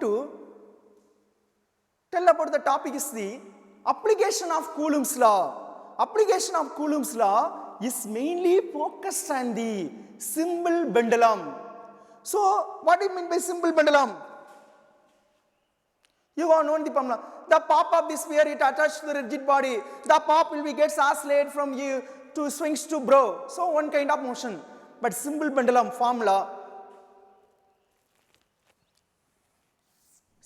to tell about the topic is the application of Coulomb's law. Application of Coulomb's law is mainly focused on the simple pendulum. So, what do you mean by simple pendulum? You have known the formula. The pop of the sphere, it attached to the rigid body. The pop will be gets oscillated from you to swings to bro. So, one kind of motion. But simple pendulum formula.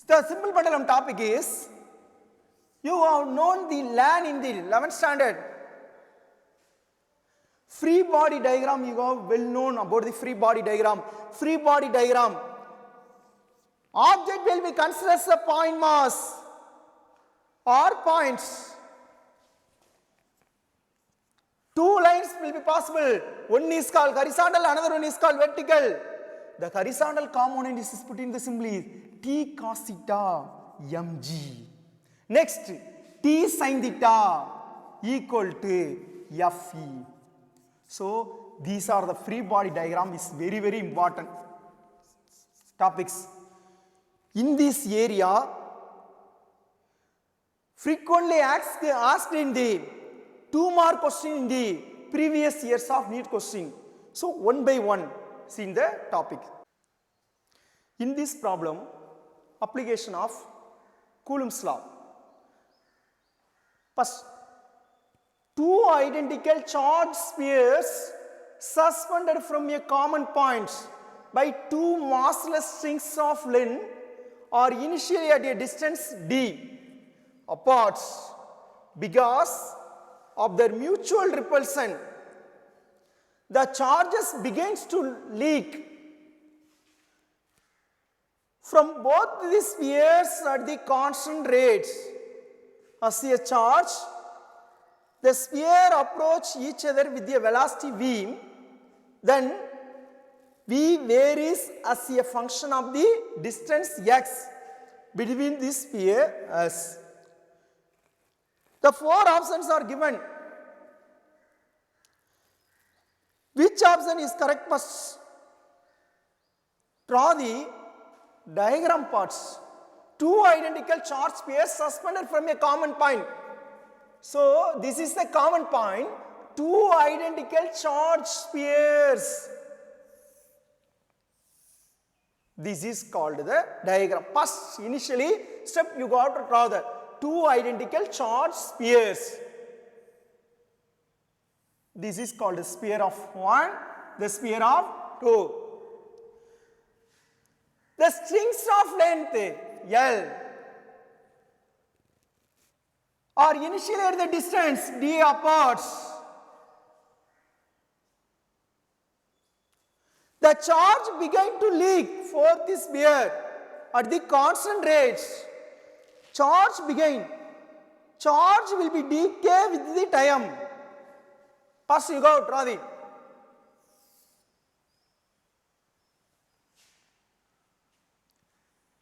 The simple pendulum topic is, you have known the LAN in the 11th standard. Free body diagram, you have well known about the free body diagram. Free body diagram. Object will be considered as a point mass or points. Two lines will be possible. One is called horizontal, another one is called vertical. The horizontal component is put in the simply T cos theta mg. Next, T sin theta equal to Fe. So, these are the free body diagram is very, very important topics. In this area, frequently asked in the 2 mark question in the previous years of NEET question. So, one by one, see in the topic. In this problem, application of Coulomb's law. First, two identical charged spheres suspended from a common point by two massless strings of length are initially at a distance d apart because of their mutual repulsion. The charges begins to leak from both the spheres at the constant rate. As a charge, the sphere approach each other with a velocity v, then v varies as a function of the distance x between this sphere s. The four options are given. Which option is correct? First, draw the diagram parts. Two identical charged spheres suspended from a common point. So, this is the common point. Two identical charged spheres. This is called the diagram. First, initially, step you got to draw the two identical charged spheres. This is called the sphere of 1, the sphere of 2. The strings of length L are initially at the distance d apart. The charge began to leak for this sphere at the constant rate. Charge will be decay with the time. First you go draw the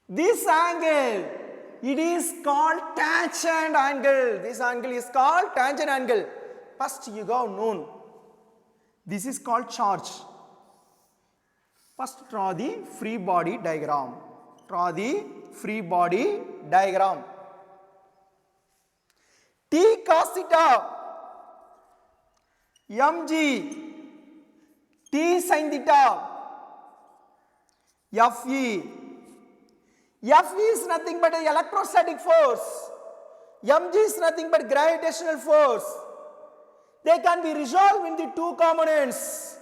this angle, it is called tangent angle. This angle is called tangent angle. First you have known. This is called charge. First draw the free body diagram. Draw the free body diagram. T cos theta mg, T sin theta Fe. Fe is nothing but an electrostatic force. Mg is nothing but gravitational force. They can be resolved in the two components.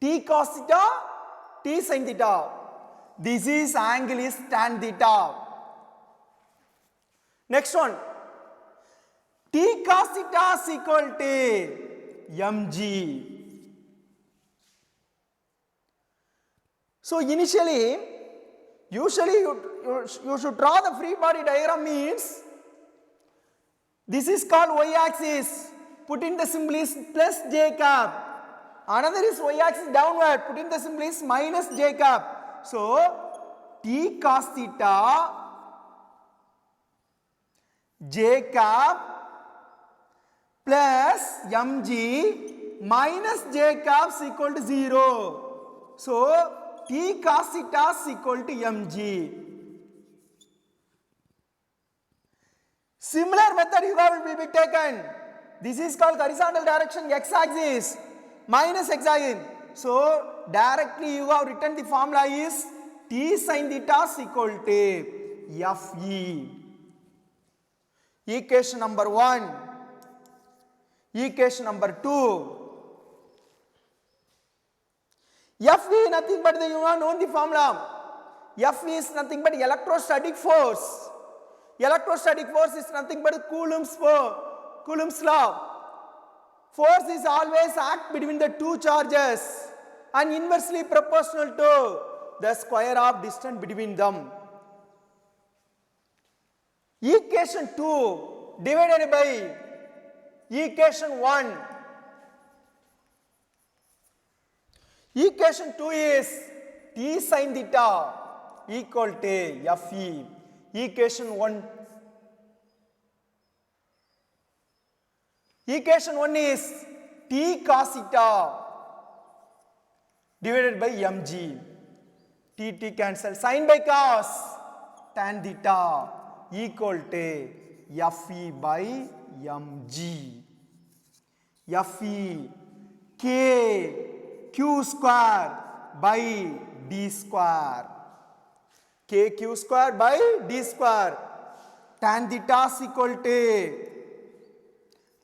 T cos theta, T sin theta. This is angle is tan theta. Next one. T cos theta is equal to mg. So initially, usually you should draw the free body diagram means, this is called y-axis, put in the symbol is plus j cap. Another is y-axis downward, put in the symbol is minus j cap. So, T cos theta j cap plus mg minus j cap is equal to 0. So, T cos theta is equal to mg. Similar method you will be taken. This is called horizontal direction x-axis minus x-axis. So directly you have written the formula is T sin theta is equal to Fe. Equation number 1. Equation number 2. Fe is nothing but you have known the formula. Fe is nothing but electrostatic force. Electrostatic force is nothing but Coulomb's law. Force is always act between the two charges and inversely proportional to the square of distance between them. Equation 2 divided by equation 1. Equation 2 is T sin theta equal to Fe. Equation 1 is T cos theta divided by mg. T cancel. Sin by cos tan theta equal to Fe by mg. Fe k q square by d square. K q square by d square. Tan theta is equal to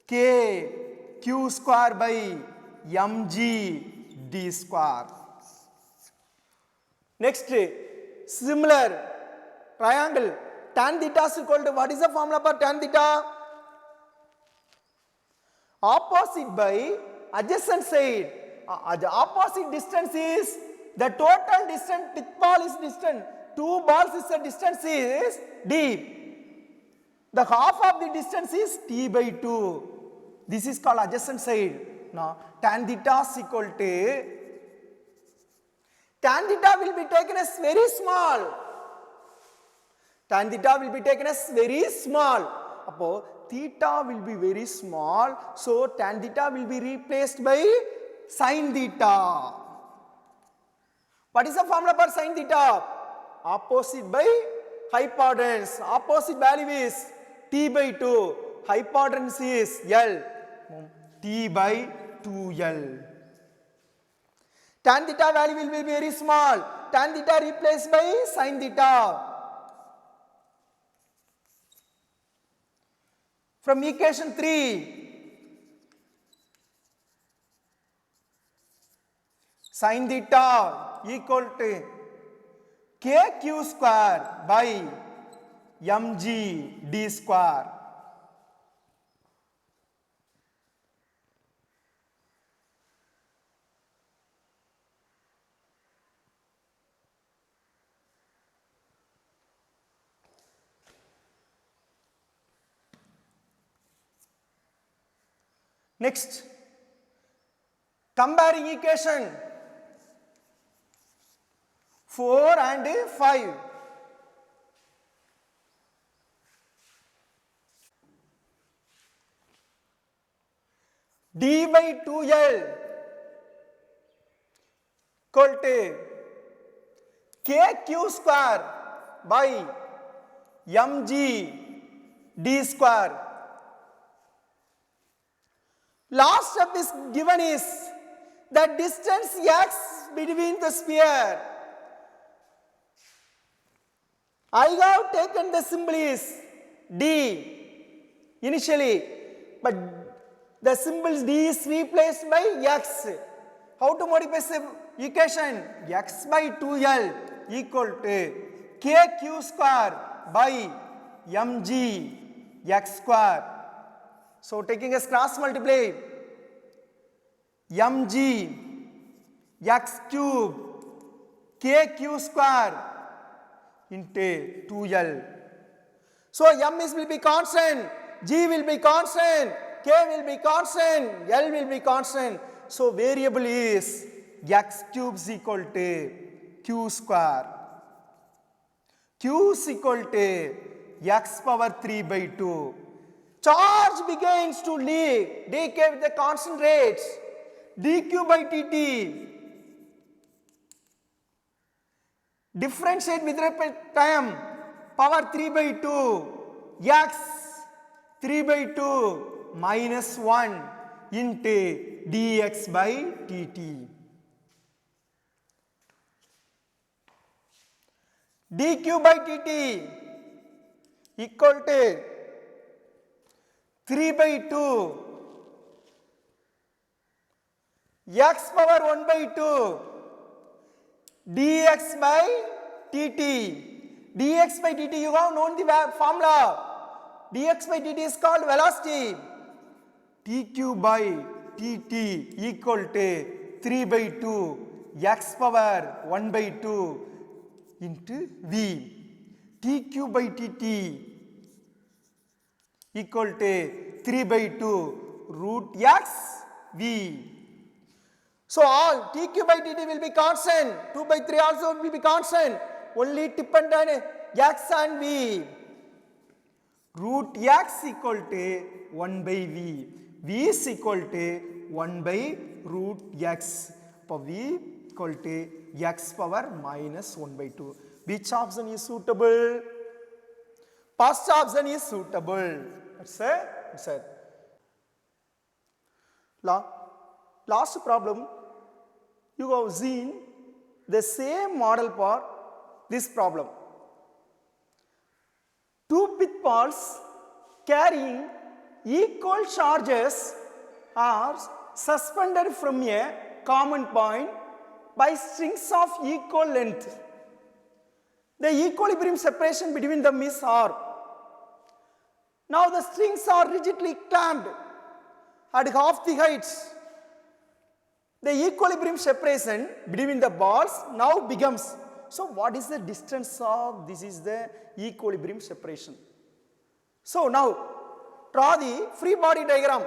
K q square by mg d square. Next, similar triangle. Tan theta is equal to, what is the formula for tan theta? Opposite by adjacent side. The opposite distance is the total distance with ball is distance. Two balls is the distance is d. The half of the distance is t by 2. This is called adjacent side. Now tan theta is equal to, tan theta will be taken as very small. Tan theta will be taken as very small. Appo theta will be very small. So tan theta will be replaced by sin theta. What is the formula for sin theta? Opposite by hypotenuse. Opposite value is t by 2. Hypotenuse is L. T by 2L. Tan theta value will be very small. Tan theta replaced by sin theta. From equation 3, sin theta equal to kq square by mg d square. Next, comparing equation 4 and 5. D by 2L equal to KQ square by mg d square. Last step is given is the distance x between the sphere. I have taken the symbol is d initially, but the symbol d is replaced by x. How to modify the equation? X by 2L equal to kq square by mg x square. So taking as cross multiply, mg x cube kq square into 2L. So m will be constant, g will be constant, k will be constant, L will be constant. So variable is x cube is equal to q square. Q is equal to x power 3 by 2. Charge begins to decay with the constant rates. dq by dt Differentiate with respect to time. Power 3 by 2. X 3 by 2 minus 1 into dx by dt. dq by dt equal to 3 by 2 x power 1 by 2 dx by dt. dx by dt, you have known the formula. dx by dt is called velocity. dq by dt equal to 3 by 2 x power 1 by 2 into v. dq by dt equal to 3 by 2 root x v. So all dq by dt will be constant. 2 by 3 also will be constant. Only depend on x and v. Root x equal to 1 by v. v is equal to 1 by root x. For v equal to x power minus 1 by 2. Which option is suitable? First option is suitable. That's it. Last problem, you have seen the same model for this problem. Two pitfalls carrying equal charges are suspended from a common point by strings of equal length. The equilibrium separation between them is r. Now the strings are rigidly clamped at half the height. The equilibrium separation between the balls now becomes. So what is the distance of this is the equilibrium separation. So now draw the free body diagram.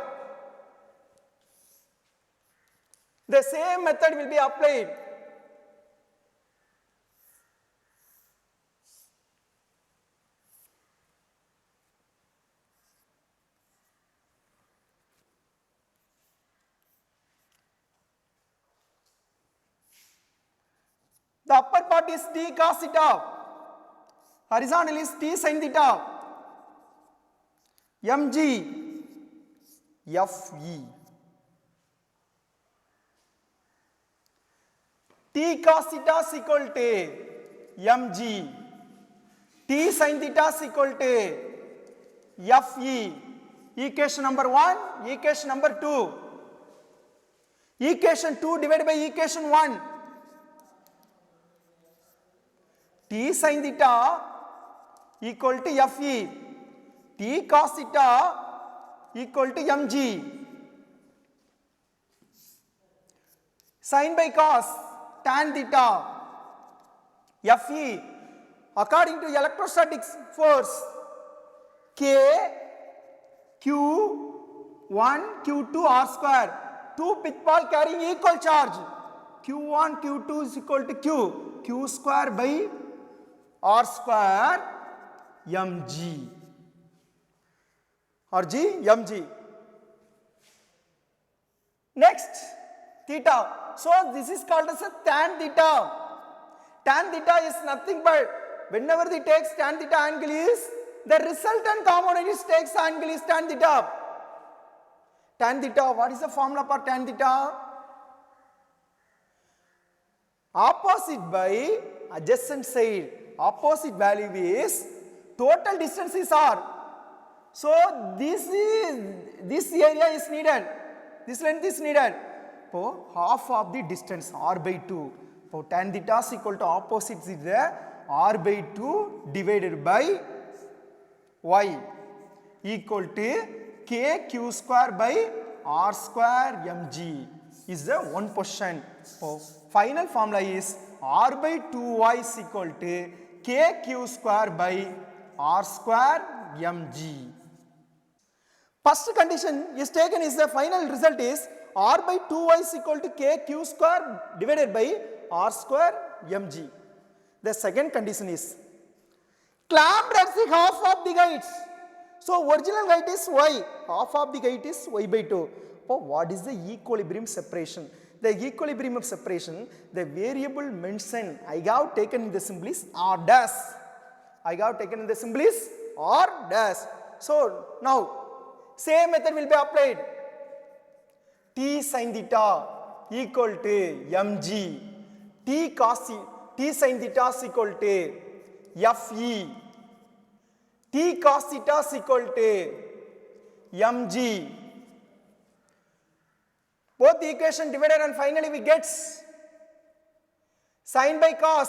The same method will be applied. The upper part is t cos theta, horizontal is t sin theta, mg fe. T cos theta is equal to mg, t sin theta is equal to fe. Equation number 1, equation number 2. Equation 2 divided by equation 1. T sin theta equal to fe. T cos theta equal to mg. Sin by cos tan theta. Fe according to electrostatic force K Q1 Q2 R square. Two pitfall carrying equal charge. Q1 Q2 is equal to Q square by R square mg or g mg. Next theta. So this is called as a tan theta. Tan theta is nothing but whenever it takes tan theta angle is the resultant component is takes angle is tan theta. Tan theta, what is the formula for tan theta? Opposite by adjacent side. Opposite value is total distance is r. So this area is needed. This length is needed for half of the distance r by 2. For tan theta is equal to opposite is there r by 2 divided by y equal to k q square by r square mg is the one portion. So final formula is r by 2y is equal to k q square by r square mg. First condition is taken is the final result is r by 2y is equal to k q square divided by r square mg. The second condition is clamped at the half of the height. So original height is y, half of the height is y by 2. So what is the equilibrium separation? The equilibrium of separation, the variable mentioned I have taken in the symbol is R dash. I have taken in the symbol is R dash. So now same method will be applied. T sin theta equal to mg. T sin theta is equal to Fe. T cos theta is equal to mg. Both the equation divided and finally we get sin by cos.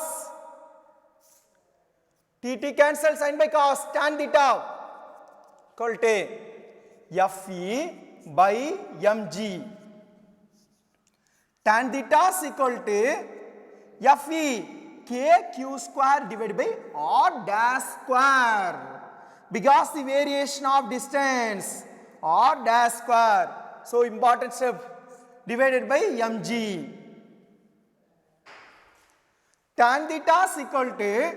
T cancel, sin by cos, tan theta equal to Fe by mg. Tan theta is equal to Fe kq square divided by R dash square. Because the variation of distance R dash square. So important step, divided by mg. Tan theta is equal to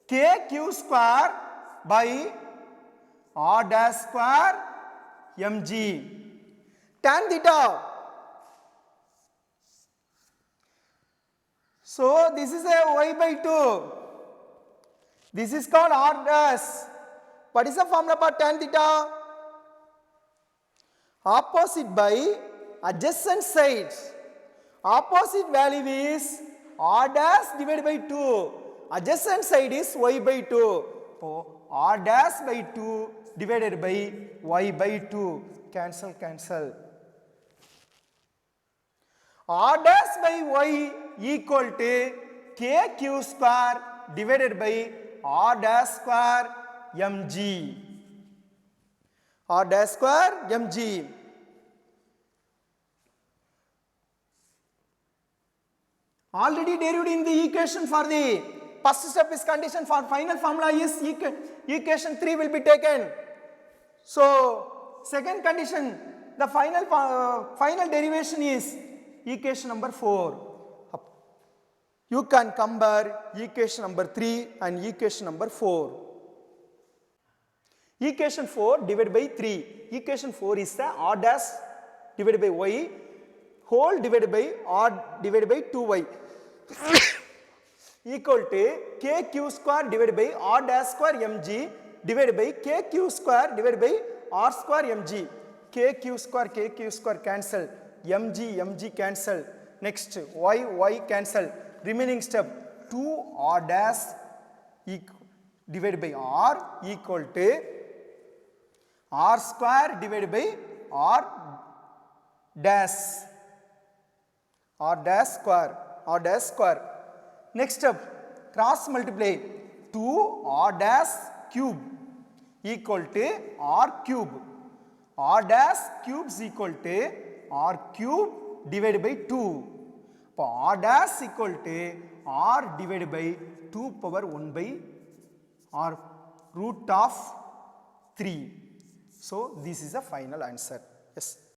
kq square by R dash square mg. Tan theta. So this is a y by 2. This is called R dash. What is the formula for tan theta? Opposite by adjacent sides. Opposite value is R dash divided by 2. Adjacent side is y by 2. So R dash by 2 divided by y by 2. Cancel, cancel. R dash by y equal to kq square divided by R dash square mg. R dash square mg. Already derived in the equation for the first step is condition for final formula is equation 3 will be taken. So second condition, the final derivation is equation number 4. You can compare equation number 3 and equation number 4. Equation 4 divided by 3. Equation 4 is the R dash divided by y whole divided by R divided by 2y equal to kq square divided by R dash square mg divided by kq square divided by R square mg. Kq square cancel. mg cancel. Next y cancel. Remaining step 2R dash divided by R equal to R square divided by R dash. R dash square. Next step, cross multiply 2R dash cube equal to R cube. R dash cube is equal to R cube divided by 2. R dash equal to R divided by 2 power 1 by R root of 3. So this is the final answer. Yes.